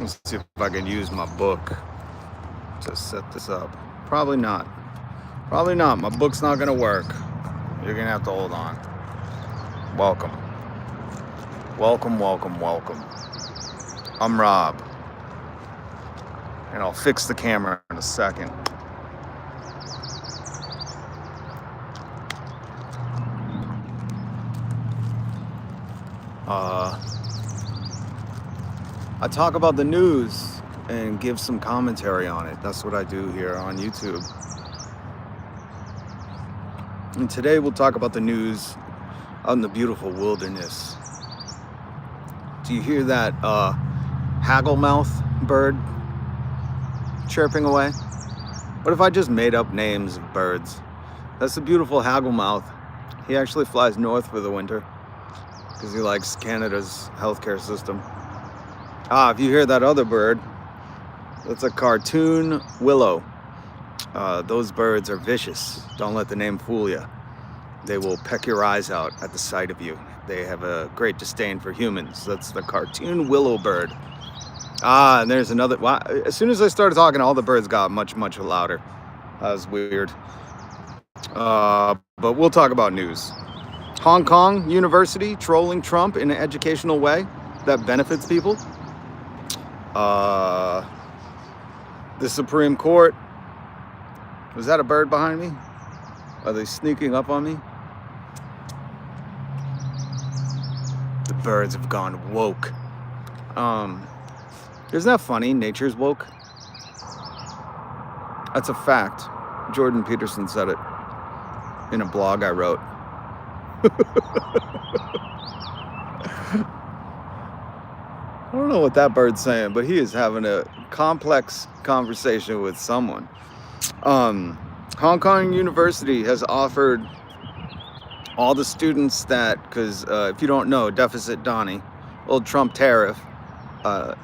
Let's see if I can use my book to set this up. Probably not. Probably not. My book's not gonna work. You're gonna have to hold on. Welcome. Welcome, welcome, welcome. I'm Rob. And I'll fix the camera in a second. I talk about the news and give some commentary on it. That's what I do here on YouTube. And today we'll talk about the news out in the beautiful wilderness. Do you hear that hagglemouth bird chirping away? What if I just made up names of birds? That's the beautiful hagglemouth. He actually flies north for the winter because he likes Canada's healthcare system. If you hear that other bird, that's a cartoon willow. Those birds are vicious. Don't let the name fool you. They will peck your eyes out at the sight of you. They have a great disdain for humans. That's the cartoon willow bird. And there's another. Wow, as soon as I started talking, all the birds got much, much louder. That was weird. But we'll talk about news. Hong Kong University trolling Trump in an educational way that benefits people. The Supreme Court. Was that a bird behind me? Are they sneaking up on me? The birds have gone woke. Isn't that funny? Nature's woke. That's a fact. Jordan Peterson said it in a blog I wrote. I don't know what that bird's saying, but he is having a complex conversation with someone. Hong Kong University has offered all the students that, because if you don't know, Deficit Donnie, old Trump tariff,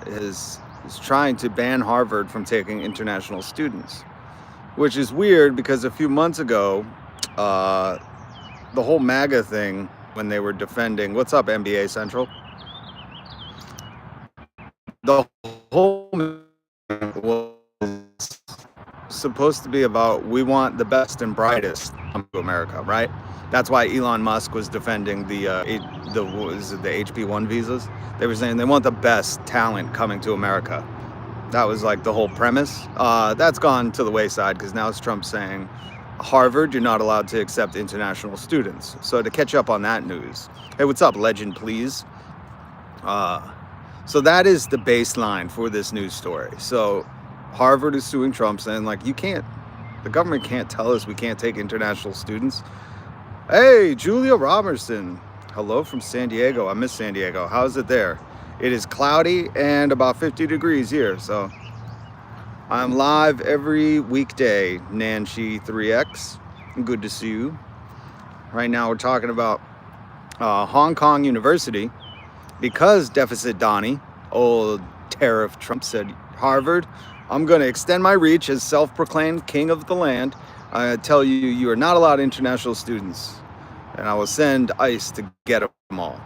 is trying to ban Harvard from taking international students, which is weird because a few months ago, the whole MAGA thing, when they were defending, what's up, NBA Central? The whole was supposed to be about, we want the best and brightest come to America, right? That's why Elon Musk was defending the HP-1 visas. They were saying they want the best talent coming to America. That was like the whole premise. That's gone to the wayside because now it's Trump saying, Harvard, you're not allowed to accept international students. So to catch up on that news, hey, what's up, legend, please? So that is the baseline for this news story. So Harvard is suing Trump, saying like, the government can't tell us we can't take international students. Hey, Julia Robertson. Hello from San Diego. I miss San Diego. How's it there? It is cloudy and about 50 degrees here. So I'm live every weekday, Nancy 3X. Good to see you. Right now we're talking about Hong Kong University. Because Deficit Donnie, old tariff Trump, said, Harvard, I'm going to extend my reach as self-proclaimed king of the land. I tell you, you are not allowed international students. And I will send ICE to get them all.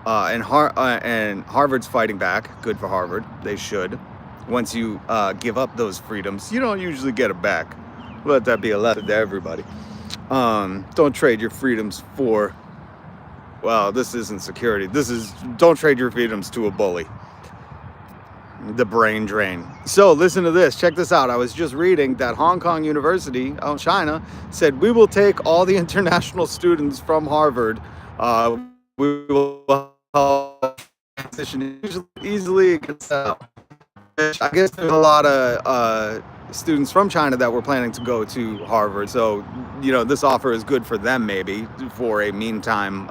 And Harvard's fighting back. Good for Harvard. They should. Once you give up those freedoms, you don't usually get it back. Let that be a lesson to everybody. Don't trade your freedoms for... Well, this isn't security. Don't trade your freedoms to a bully. The brain drain. So listen to this. Check this out. I was just reading that Hong Kong University out in China said, we will take all the international students from Harvard. We will help transition easily against that. I guess there's a lot of students from China that were planning to go to Harvard. So, this offer is good for them maybe for a meantime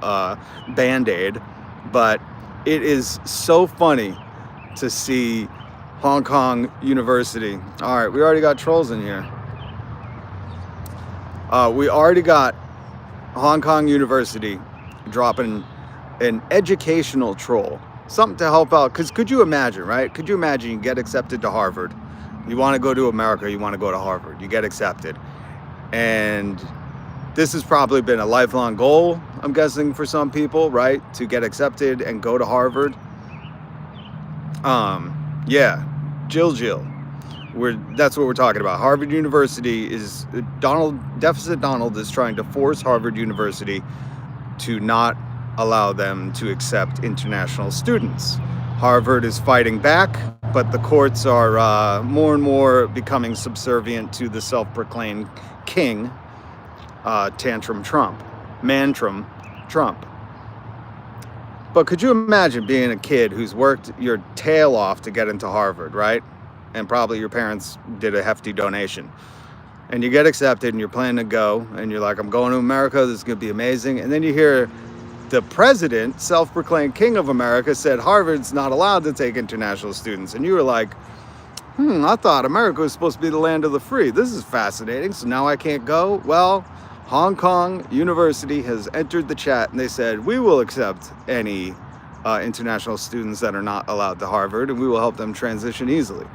Band-Aid. But it is so funny to see Hong Kong University. All right, we already got trolls in here. We already got Hong Kong University dropping an educational troll. Something to help out. Because could you imagine, right? Could you imagine you get accepted to Harvard? You want to go to America, you want to go to Harvard. You get accepted. And this has probably been a lifelong goal, I'm guessing, for some people, right? To get accepted and go to Harvard. Yeah, Jill. That's what we're talking about. Harvard University is Deficit Donald is trying to force Harvard University to not allow them to accept international students. Harvard is fighting back, but the courts are more and more becoming subservient to the self-proclaimed king, Mantrum Trump. But could you imagine being a kid who's worked your tail off to get into Harvard, right? And probably your parents did a hefty donation. And you get accepted and you're planning to go, and you're like, I'm going to America, this is going to be amazing. And then you hear the president, self-proclaimed king of America, said Harvard's not allowed to take international students. And you were like, I thought America was supposed to be the land of the free. This is fascinating. So now I can't go? Well, Hong Kong University has entered the chat, and they said, we will accept any international students that are not allowed to Harvard, and we will help them transition easily.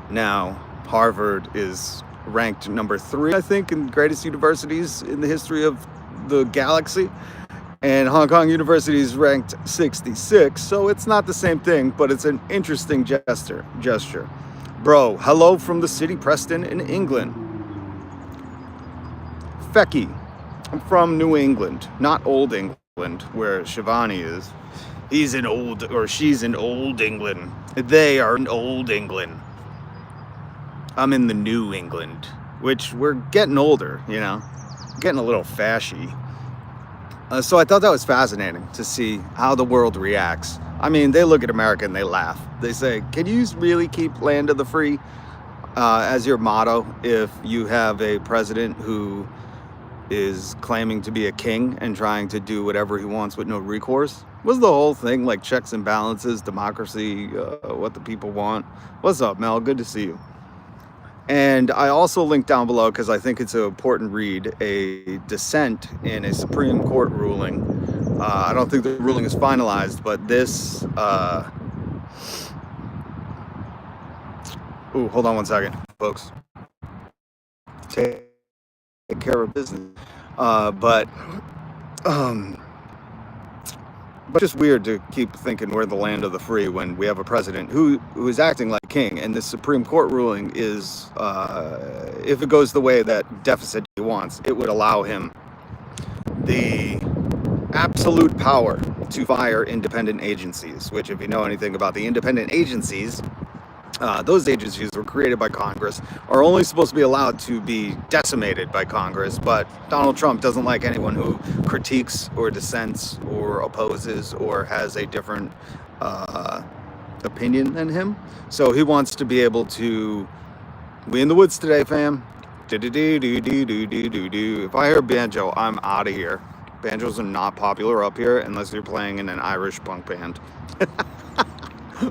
Now, Harvard is ranked number 3, I think, in greatest universities in the history of the galaxy. And Hong Kong University is ranked 66, so it's not the same thing, but it's an interesting gesture. Bro, hello from the city Preston in England. Fecky, I'm from New England, not Old England, where Shivani is. She's in Old England. They are in Old England. I'm in the New England, which we're getting older, getting a little fashy. So I thought that was fascinating to see how the world reacts. I mean, they look at America and they laugh. They say, can you really keep land of the free as your motto if you have a president who is claiming to be a king and trying to do whatever he wants with no recourse? Was the whole thing like checks and balances, democracy, what the people want? What's up, Mel? Good to see you. And I also linked down below, because I think it's an important read, a dissent in a Supreme Court ruling. I don't think the ruling is finalized, but this... hold on one second, folks. Take care of business. But just weird to keep thinking we're the land of the free when we have a president who is acting like a king. And this Supreme Court ruling is, if it goes the way that deficit wants, it would allow him the absolute power to fire independent agencies, which, if you know anything about the independent agencies, those agencies were created by Congress, are only supposed to be allowed to be decimated by Congress. But Donald Trump doesn't like anyone who critiques or dissents or opposes or has a different opinion than him. So he wants to be able to... We in the woods today, fam. If I hear banjo, I'm out of here. Banjos are not popular up here unless you're playing in an Irish punk band.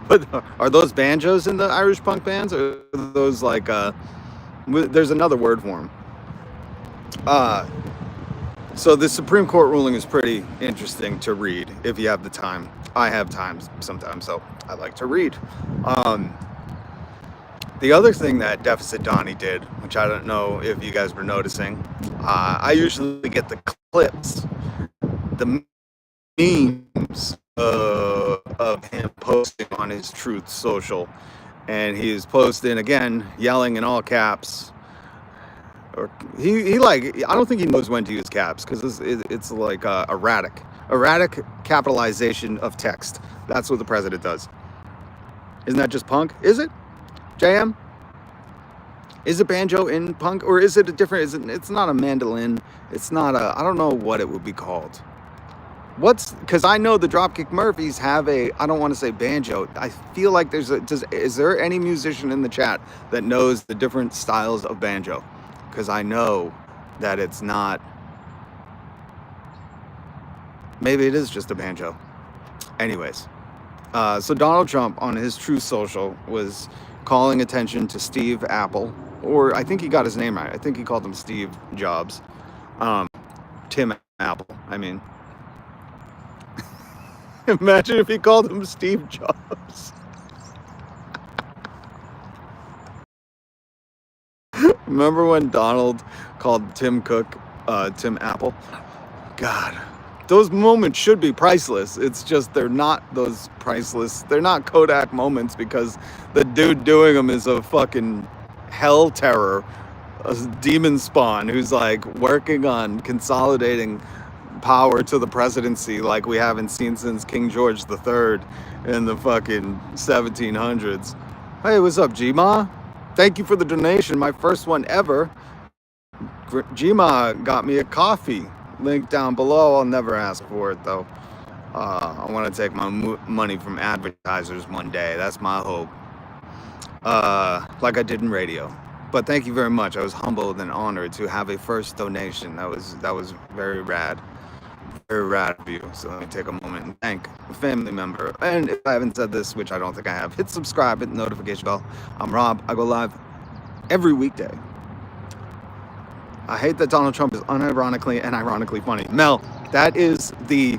But are those banjos in the Irish punk bands, or are those like there's another word for them? So the Supreme Court ruling is pretty interesting to read if you have the time. I have time sometimes, so I like to read. The other thing that Deficit Donnie did, which I don't know if you guys were noticing, I usually get the clips, the memes of him posting on his Truth Social, and he's posting again, yelling in all caps. Or he like, I don't think he knows when to use caps, because it's like erratic capitalization of text. That's what the president does. Isn't that just punk? Is it? JM? Is it banjo in punk, or is it a different? It's not a mandolin. It's not a. I don't know what it would be called. Because I know the Dropkick Murphys have a, I don't want to say banjo. I feel like is there any musician in the chat that knows the different styles of banjo? Because I know that it's not, maybe it is just a banjo. Anyways, so Donald Trump on his Truth Social was calling attention to Steve Apple, or I think he got his name right. I think he called him Steve Jobs. Tim Apple, I mean. Imagine if he called him Steve Jobs. Remember when Donald called Tim Cook Tim Apple? God, Those moments should be priceless. It's just they're not those priceless. They're not Kodak moments because the dude doing them is a fucking hell terror, a demon spawn who's like working on consolidating power to the presidency like we haven't seen since King George III in the fucking 1700s. Hey, what's up, G-Ma? Thank you for the donation, my first one ever. G-Ma got me a coffee. Link down below. I'll never ask for it though. I want to take my money from advertisers one day. That's my hope. Like I did in radio. But thank you very much. I was humbled and honored to have a first donation. That was very rad. Very rad of you. So let me take a moment and thank a family member. And if I haven't said this, which I don't think I have, hit subscribe, hit the notification bell. I'm Rob. I go live every weekday. I hate that Donald Trump is unironically and ironically funny. Mel, that is the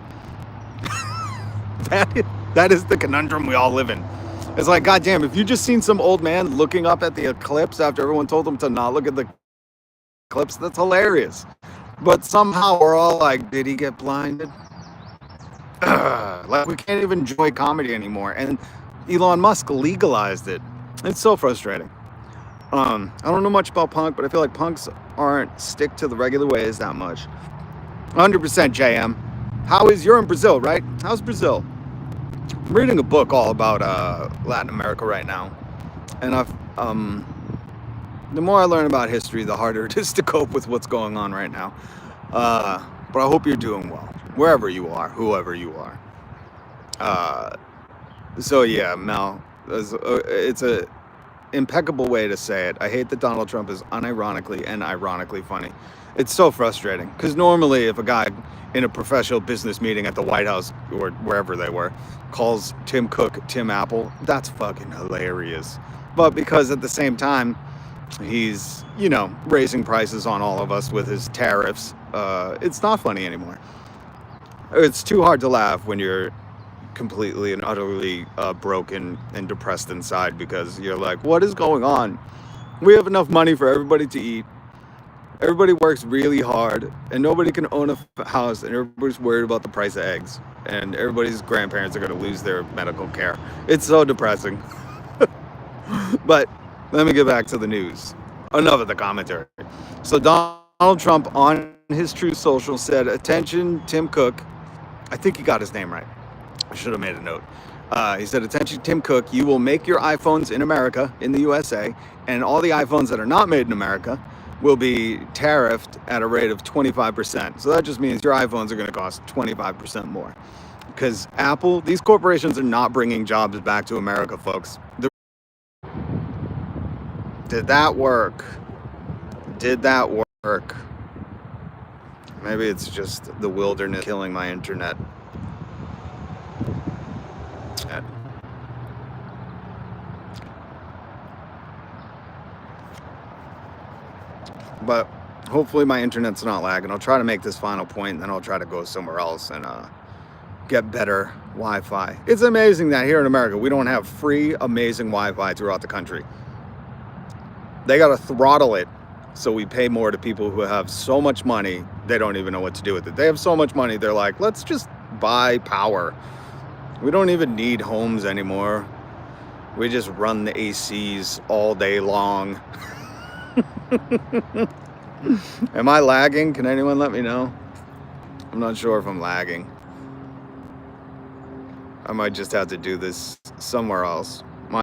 that is the conundrum we all live in. It's like, goddamn, if you just seen some old man looking up at the eclipse after everyone told him to not look at the eclipse, that's hilarious. But somehow we're all like, did he get blinded? Like we can't even enjoy comedy anymore. And Elon Musk legalized it. It's so frustrating. I don't know much about punk, but I feel like punks aren't stick to the regular ways that much. 100% JM. How is, you're in Brazil, right? How's Brazil? I'm reading a book all about Latin America right now. And the more I learn about history, the harder it is to cope with what's going on right now. But I hope you're doing well, wherever you are, whoever you are. So yeah, Mel, it's a impeccable way to say it. I hate that Donald Trump is unironically and ironically funny. It's so frustrating because normally if a guy in a professional business meeting at the White House or wherever they were calls Tim Cook Tim Apple, that's fucking hilarious. But because at the same time he's, you know, raising prices on all of us with his tariffs, it's not funny anymore. It's too hard to laugh when you're completely and utterly broken and depressed inside because you're like, what is going on? We have enough money for everybody to eat. Everybody works really hard and nobody can own a house and everybody's worried about the price of eggs and everybody's grandparents are going to lose their medical care. It's so depressing. But let me get back to the news. Enough of the commentary. So Donald Trump on his Truth Social said, attention Tim Cook. I think he got his name right. I should have made a note. He said, attention Tim Cook, you will make your iPhones in America, in the USA, and all the iPhones that are not made in America will be tariffed at a rate of 25%. So that just means your iPhones are going to cost 25% more. Because Apple, these corporations are not bringing jobs back to America, folks. Did that work? Did that work? Maybe it's just the wilderness killing my internet. But hopefully my internet's not lagging. I'll try to make this final point and then I'll try to go somewhere else and get better Wi-Fi. It's amazing that here in America we don't have free, amazing Wi-Fi throughout the country. They got to throttle it so we pay more to people who have so much money they don't even know what to do with it. They have so much money they're like, let's just buy power. We don't even need homes anymore. We just run the ACs all day long. Am I lagging? Can anyone let me know? I'm not sure if I'm lagging. I might just have to do this somewhere else.